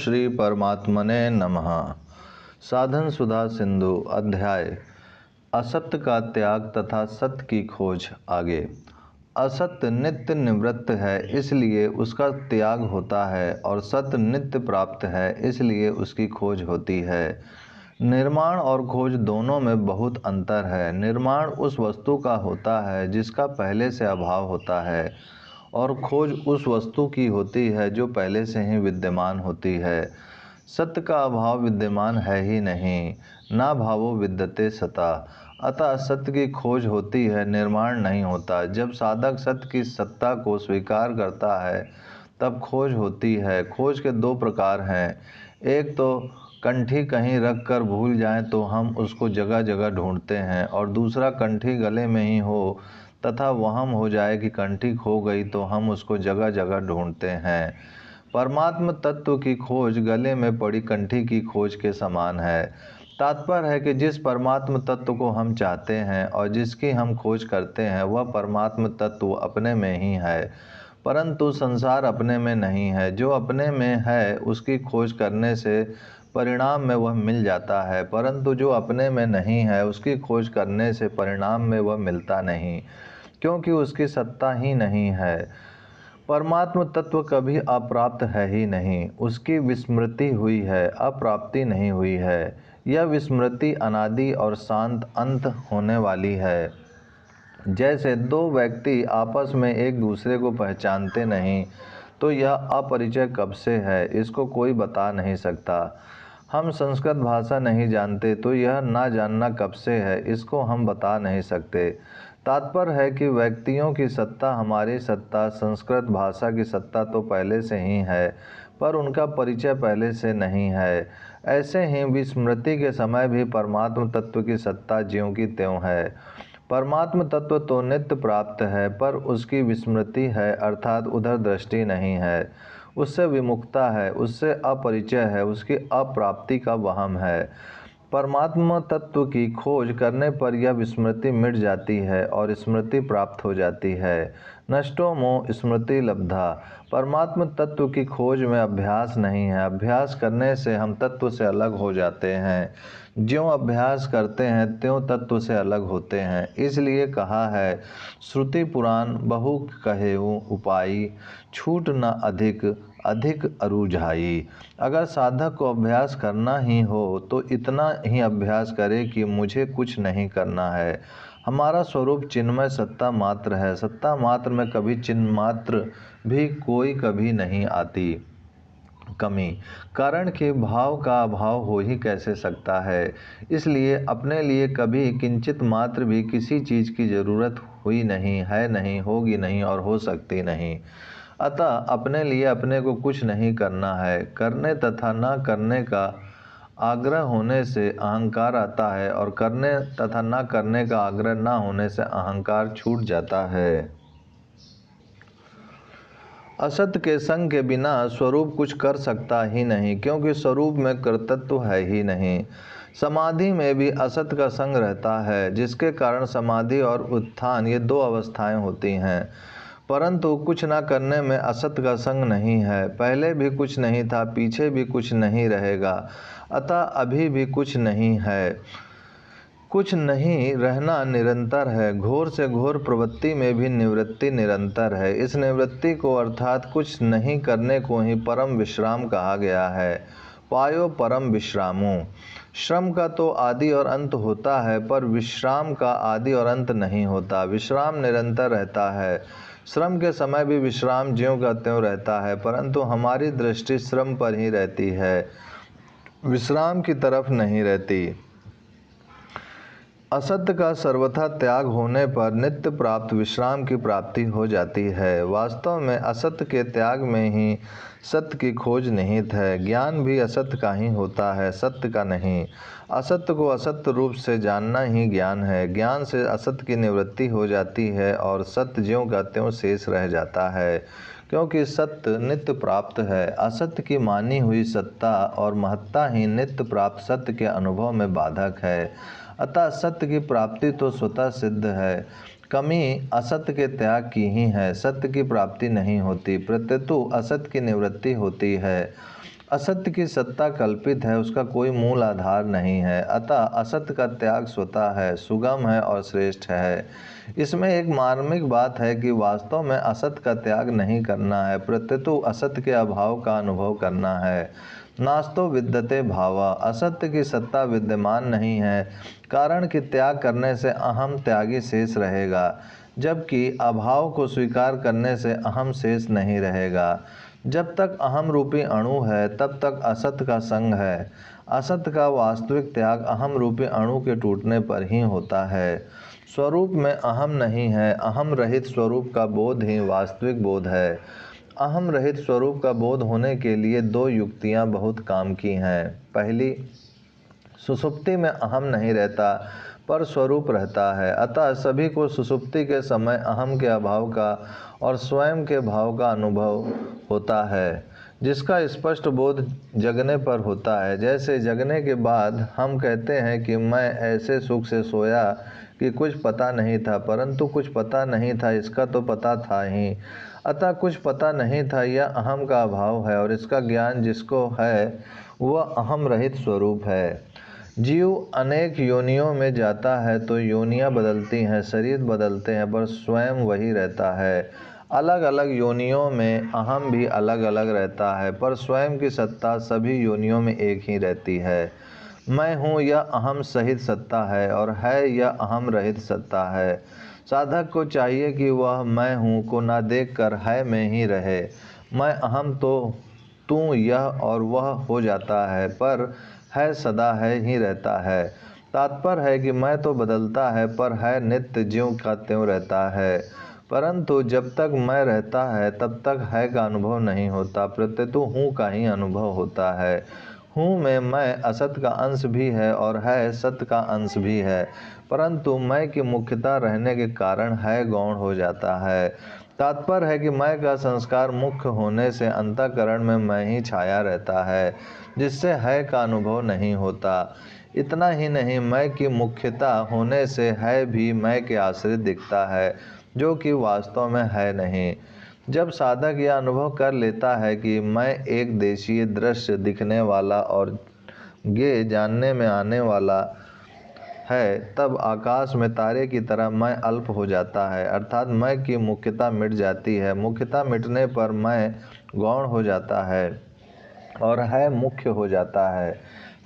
श्री परमात्मने नमः। साधन सुधा सिंधु अध्याय असत्य का त्याग तथा सत्य की खोज। आगे, असत्य नित्य निवृत्त है इसलिए उसका त्याग होता है और सत्य नित्य प्राप्त है इसलिए उसकी खोज होती है। निर्माण और खोज दोनों में बहुत अंतर है। निर्माण उस वस्तु का होता है जिसका पहले से अभाव होता है और खोज उस वस्तु की होती है जो पहले से ही विद्यमान होती है। सत्य का अभाव विद्यमान है ही नहीं, ना भावो विद्यते सता। अतः सत्य की खोज होती है, निर्माण नहीं होता। जब साधक सत्य की सत्ता को स्वीकार करता है तब खोज होती है। खोज के दो प्रकार हैं। एक तो कंठी कहीं रख कर भूल जाएं तो हम उसको जगह जगह ढूंढते हैं, और दूसरा कंठी गले में ही हो तथा वहम हो जाए कि कंठी खो गई तो हम उसको जगह जगह ढूंढते हैं। परमात्म तत्व की खोज गले में पड़ी कंठी की खोज के समान है। तात्पर्य है कि जिस परमात्म तत्व को हम चाहते हैं और जिसकी हम खोज करते हैं वह परमात्म तत्व अपने में ही है, परंतु संसार अपने में नहीं है। जो अपने में है उसकी खोज करने से परिणाम में वह मिल जाता है, परंतु जो अपने में नहीं है उसकी खोज करने से परिणाम में वह मिलता नहीं, क्योंकि उसकी सत्ता ही नहीं है। परमात्म तत्व कभी अप्राप्त है ही नहीं, उसकी विस्मृति हुई है, अप्राप्ति नहीं हुई है। यह विस्मृति अनादि और शांत अंत होने वाली है। जैसे दो व्यक्ति आपस में एक दूसरे को पहचानते नहीं तो यह अपरिचय कब से है, इसको कोई बता नहीं सकता। हम संस्कृत भाषा नहीं जानते तो यह ना जानना कब से है, इसको हम बता नहीं सकते। तात्पर्य है कि व्यक्तियों की सत्ता, हमारी सत्ता, संस्कृत भाषा की सत्ता तो पहले से ही है, पर उनका परिचय पहले से नहीं है। ऐसे ही विस्मृति के समय भी परमात्म तत्व की सत्ता ज्यों की त्यों है। परमात्म तत्व तो नित्य प्राप्त है, पर उसकी विस्मृति है, अर्थात उधर दृष्टि नहीं है, उससे विमुखता है, उससे अपरिचय है, उसकी अप्राप्ति का वहम है। परमात्म तत्व की खोज करने पर यह विस्मृति मिट जाती है और स्मृति प्राप्त हो जाती है। नष्टो मोह स्मृति लब्धा। परमात्म तत्व की खोज में अभ्यास नहीं है। अभ्यास करने से हम तत्व से अलग हो जाते हैं। ज्यों अभ्यास करते हैं त्यों तत्व से अलग होते हैं। इसलिए कहा है, श्रुति पुराण बहु कहेऊ उपाई, छूट न अधिक अधिक अरुझाई। अगर साधक को अभ्यास करना ही हो तो इतना ही अभ्यास करे कि मुझे कुछ नहीं करना है। हमारा स्वरूप चिन्मय सत्ता मात्र है। सत्ता मात्र में कभी चिन्ह मात्र भी कोई कभी नहीं आती कमी, कारण कि भाव का अभाव हो ही कैसे सकता है। इसलिए अपने लिए कभी किंचित मात्र भी किसी चीज़ की जरूरत हुई नहीं है, नहीं होगी नहीं और हो सकती नहीं। अतः अपने लिए अपने को कुछ नहीं करना है। करने तथा न करने का आग्रह होने से अहंकार आता है और करने तथा न करने का आग्रह न होने से अहंकार छूट जाता है। असत्य के संग के बिना स्वरूप कुछ कर सकता ही नहीं, क्योंकि स्वरूप में कर्तृत्व है ही नहीं। समाधि में भी असत्य का संग रहता है, जिसके कारण समाधि और उत्थान ये दो अवस्थाएं होती हैं। परंतु कुछ न करने में असत्य का संग नहीं है। पहले भी कुछ नहीं था, पीछे भी कुछ नहीं रहेगा, अतः अभी भी कुछ नहीं है। कुछ नहीं रहना निरंतर है। घोर से घोर प्रवृत्ति में भी निवृत्ति निरंतर है। इस निवृत्ति को अर्थात कुछ नहीं करने को ही परम विश्राम कहा गया है। पायो परम विश्रामो। श्रम का तो आदि और अंत होता है, पर विश्राम का आदि और अंत नहीं होता। विश्राम निरंतर रहता है। श्रम के समय भी विश्राम ज्यों का त्यों रहता है, परंतु हमारी दृष्टि श्रम पर ही रहती है, विश्राम की तरफ नहीं रहती। असत्य का सर्वथा त्याग होने पर नित्य प्राप्त विश्राम की प्राप्ति हो जाती है। वास्तव में असत्य के त्याग में ही सत्य की खोज निहित है। ज्ञान भी असत्य का ही होता है, सत्य का नहीं। असत्य को असत्य रूप से जानना ही ज्ञान है। ज्ञान से असत्य की निवृत्ति हो जाती है और सत्य ज्यों का त्यों शेष रह जाता है, क्योंकि सत्य नित्य प्राप्त है। असत्य की मानी हुई सत्ता और महत्ता ही नित्य प्राप्त सत्य के अनुभव में बाधक है। अतः सत्य की प्राप्ति तो स्वतः सिद्ध है, कमी असत्य के त्याग की ही है। सत्य की प्राप्ति नहीं होती, प्रत्युत असत्य की निवृत्ति होती है। असत्य की सत्ता कल्पित है, उसका कोई मूल आधार नहीं है। अतः असत्य का त्याग स्वतः है, सुगम है और श्रेष्ठ है। इसमें एक मार्मिक बात है कि वास्तव में असत्य का त्याग नहीं करना है, प्रत्युत असत्य के अभाव का अनुभव करना है। नास्तो विद्यते भावा, असत्य की सत्ता विद्यमान नहीं है, कारण कि त्याग करने से अहम त्यागी शेष रहेगा, जबकि अभाव को स्वीकार करने से अहम शेष नहीं रहेगा। जब तक अहम रूपी अणु है तब तक असत्य का संग है। असत्य का वास्तविक त्याग अहम रूपी अणु के टूटने पर ही होता है। स्वरूप में अहम नहीं है, अहम रहित स्वरूप का बोध ही वास्तविक बोध है। अहम रहित स्वरूप का बोध होने के लिए दो युक्तियां बहुत काम की हैं। पहली, सुषुप्ति में अहम नहीं रहता पर स्वरूप रहता है, अतः सभी को सुषुप्ति के समय अहम के अभाव का और स्वयं के भाव का अनुभव होता है, जिसका स्पष्ट बोध जगने पर होता है। जैसे जगने के बाद हम कहते हैं कि मैं ऐसे सुख से सोया कि कुछ पता नहीं था, परंतु कुछ पता नहीं था इसका तो पता था ही। अतः कुछ पता नहीं था यह अहम का अभाव है, और इसका ज्ञान जिसको है वह अहम रहित स्वरूप है। जीव अनेक योनियों में जाता है तो योनियां बदलती हैं, शरीर बदलते हैं, पर स्वयं वही रहता है। अलग अलग योनियों में अहम भी अलग अलग रहता है, पर स्वयं की सत्ता सभी योनियों में एक ही रहती है। मैं हूँ यह अहम सहित सत्ता है, और है यह अहम रहित सत्ता है। साधक को चाहिए कि वह मैं हूँ को ना देखकर है में ही रहे। मैं अहम तो तू यह और वह हो जाता है, पर है सदा है ही रहता है। तात्पर्य है कि मैं तो बदलता है, पर है नित्य ज्यों का त्यों रहता है। परंतु जब तक मैं रहता है तब तक है का अनुभव नहीं होता, प्रत्युत हूँ का ही अनुभव होता है। हूँ में मैं असत का अंश भी है और है सत्य का अंश भी है, परंतु मैं की मुख्यता रहने के कारण है गौण हो जाता है। तात्पर्य है कि मैं का संस्कार मुख्य होने से अंतःकरण में मैं ही छाया रहता है, जिससे है का अनुभव नहीं होता। इतना ही नहीं, मैं की मुख्यता होने से है भी मैं के आश्रित दिखता है, जो कि वास्तव में है नहीं। जब साधक यह अनुभव कर लेता है कि मैं एक देशीय दृश्य दिखने वाला और गे जानने में आने वाला है, तब आकाश में तारे की तरह मैं अल्प हो जाता है, अर्थात मैं की मुख्यता मिट जाती है। मुख्यता मिटने पर मैं गौण हो जाता है और है मुख्य हो जाता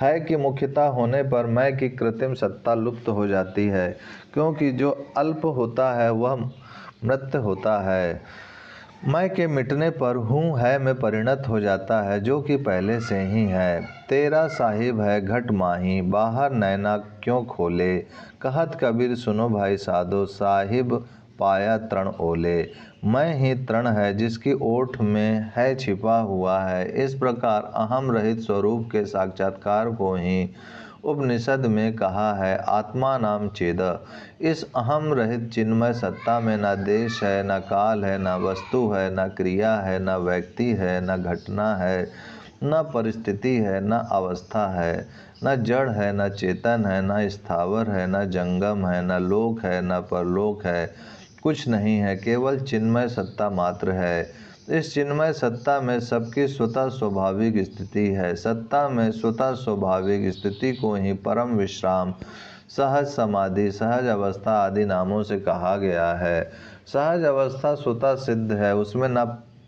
है कि मुख्यता होने पर मैं की कृत्रिम सत्ता लुप्त हो जाती है, क्योंकि जो अल्प होता है वह मृत होता है। मैं के मिटने पर हूँ है में परिणत हो जाता है, जो कि पहले से ही है। तेरा साहिब है घट माही, बाहर नैना क्यों खोले। कहत कबीर सुनो भाई साधो, साहिब पाया तृण ओले। मैं ही तृण है जिसकी ओठ में है छिपा हुआ है। इस प्रकार अहम रहित स्वरूप के साक्षात्कार को ही उपनिषद में कहा है आत्मा नाम चेद। इस अहम रहित चिन्मय सत्ता में न देश है, न काल है, न वस्तु है, न क्रिया है, न व्यक्ति है, न घटना है, न परिस्थिति है, न अवस्था है, न जड़ है, न चेतन है, न स्थावर है, न जंगम है, न लोक है, न परलोक है। कुछ नहीं है, केवल चिन्मय सत्ता मात्र है। इस चिन्मय सत्ता में सबकी स्वतः स्वाभाविक स्थिति है। सत्ता में स्वतः स्वाभाविक स्थिति को ही परम विश्राम, सहज समाधि, सहज अवस्था आदि नामों से कहा गया है। सहज अवस्था स्वतः सिद्ध है, उसमें न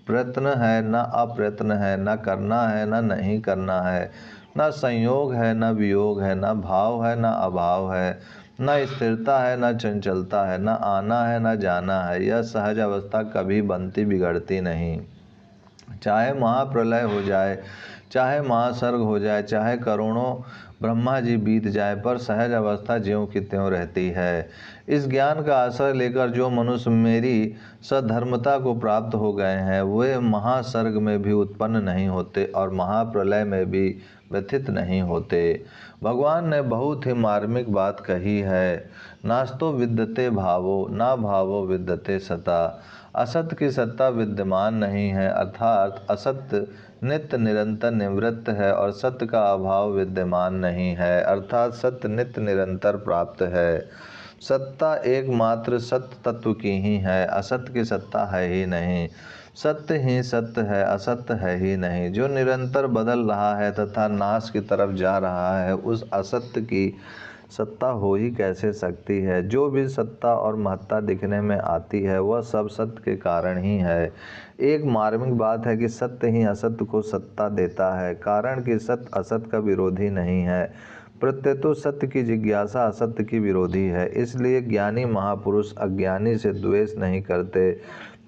प्रयत्न है, न अप्रयत्न है, न करना है, न नहीं करना है, न संयोग है, न वियोग है, न भाव है, न अभाव है, न स्थिरता है, न चंचलता है, न आना है, न जाना है। यह सहज अवस्था कभी बनती बिगड़ती नहीं। चाहे महाप्रलय हो जाए, चाहे महासर्ग हो जाए, चाहे करोड़ों ब्रह्मा जी बीत जाए, पर सहज अवस्था ज्यों की त्यों रहती है। इस ज्ञान का आश्रय लेकर जो मनुष्य मेरी सधर्मता को प्राप्त हो गए हैं, वे महासर्ग में भी उत्पन्न नहीं होते और महाप्रलय में भी व्यथित नहीं होते। भगवान ने बहुत ही मार्मिक बात कही है, नास्तो विद्यते भावो, ना भावो विद्यते सता। असत्य की सत्ता विद्यमान नहीं है, अर्थात असत्य नित्य निरंतर निवृत्त है, और सत्य का अभाव विद्यमान नहीं है, अर्थात सत्य नित्य निरंतर प्राप्त है। सत्ता एकमात्र सत्य तत्व की ही है, असत्य की सत्ता है ही नहीं। सत्य ही सत्य है, असत्य है ही नहीं। जो निरंतर बदल रहा है तथा नाश की तरफ जा रहा है, उस असत्य की सत्ता हो ही कैसे सकती है। जो भी सत्ता और महत्ता दिखने में आती है, वह सब सत्य के कारण ही है। एक मार्मिक बात है कि सत्य ही असत्य को सत्ता देता है, कारण कि सत्य असत्य का विरोधी नहीं है। प्रत्येतो सत्य की जिज्ञासा असत्य की विरोधी है। इसलिए ज्ञानी महापुरुष अज्ञानी से द्वेष नहीं करते,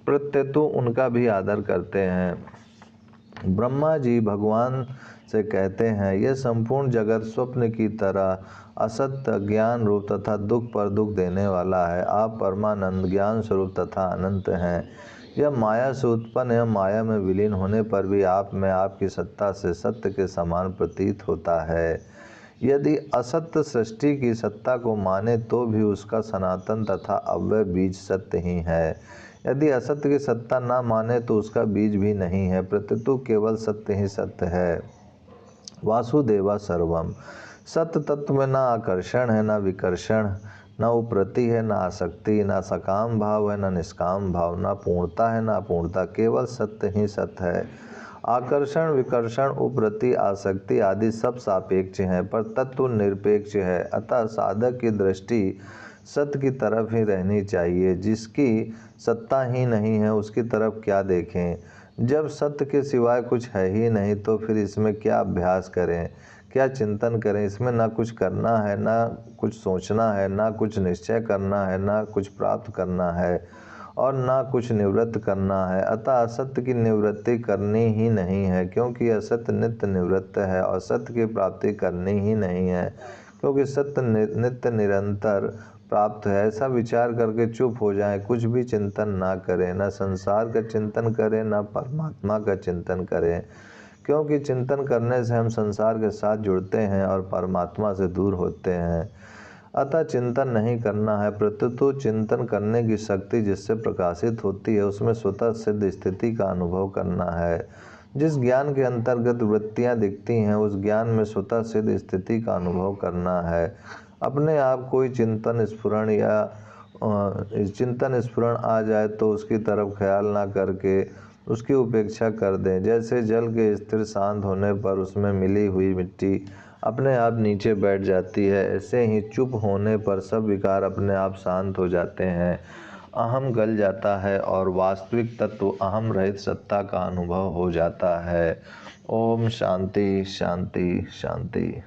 प्रत्येतो उनका भी आदर करते हैं। ब्रह्मा जी भगवान से कहते हैं, यह संपूर्ण जगत स्वप्न की तरह असत्य ज्ञान रूप तथा दुख पर दुख देने वाला है। आप परमानंद ज्ञान स्वरूप तथा अनंत हैं। यह माया से उत्पन्न है, माया में विलीन होने पर भी आप में आपकी सत्ता से सत्य के समान प्रतीत होता है। यदि असत्य सृष्टि की सत्ता को माने तो भी उसका सनातन तथा अव्यय बीज सत्य ही है। यदि असत्य की सत्ता न माने तो उसका बीज भी नहीं है, प्रत्यतु केवल सत्य ही सत्य है। वासुदेवा सर्वम। सत्य तत्व में न आकर्षण है, न विकर्षण, न उपरति है, न आसक्ति, न सकाम भाव है, न निष्काम भाव, न पूर्णता है, न अपूर्णता, केवल सत्य ही सत्य है। आकर्षण, विकर्षण, उपरति, आसक्ति आदि सब सापेक्ष हैं, पर तत्व निरपेक्ष है। अतः साधक की दृष्टि सत्य की तरफ ही रहनी चाहिए। जिसकी सत्ता ही नहीं है, उसकी तरफ क्या देखें। जब सत्य के सिवाय कुछ है ही नहीं, तो फिर इसमें क्या अभ्यास करें, क्या चिंतन करें। इसमें ना कुछ करना है, ना कुछ सोचना है, ना कुछ निश्चय करना है, ना कुछ प्राप्त करना है, और ना कुछ निवृत्त करना है। अतः असत्य की निवृत्ति करनी ही नहीं है, क्योंकि असत्य नित्य निवृत्त है, और सत्य की प्राप्ति करनी ही नहीं है, क्योंकि सत्य नित्य निरंतर प्राप्त है। ऐसा विचार करके चुप हो जाएं, कुछ भी चिंतन ना करें, न संसार का चिंतन करें, न परमात्मा का चिंतन करें, क्योंकि चिंतन करने से हम संसार के साथ जुड़ते हैं और परमात्मा से दूर होते हैं। अतः चिंतन नहीं करना है, प्रत्युत चिंतन करने की शक्ति जिससे प्रकाशित होती है, उसमें स्वतः सिद्ध स्थिति का अनुभव करना है। जिस ज्ञान के अंतर्गत वृत्तियां दिखती हैं, उस ज्ञान में स्वतः सिद्ध स्थिति का अनुभव करना है। अपने आप कोई चिंतन स्फुरण आ जाए तो उसकी तरफ ख्याल ना करके उसकी उपेक्षा कर दें। जैसे जल के स्थिर शांत होने पर उसमें मिली हुई मिट्टी अपने आप नीचे बैठ जाती है, ऐसे ही चुप होने पर सब विकार अपने आप शांत हो जाते हैं। अहम गल जाता है और वास्तविक तत्व अहम रहित सत्ता का अनुभव हो जाता है। ओम शांति शांति शांति।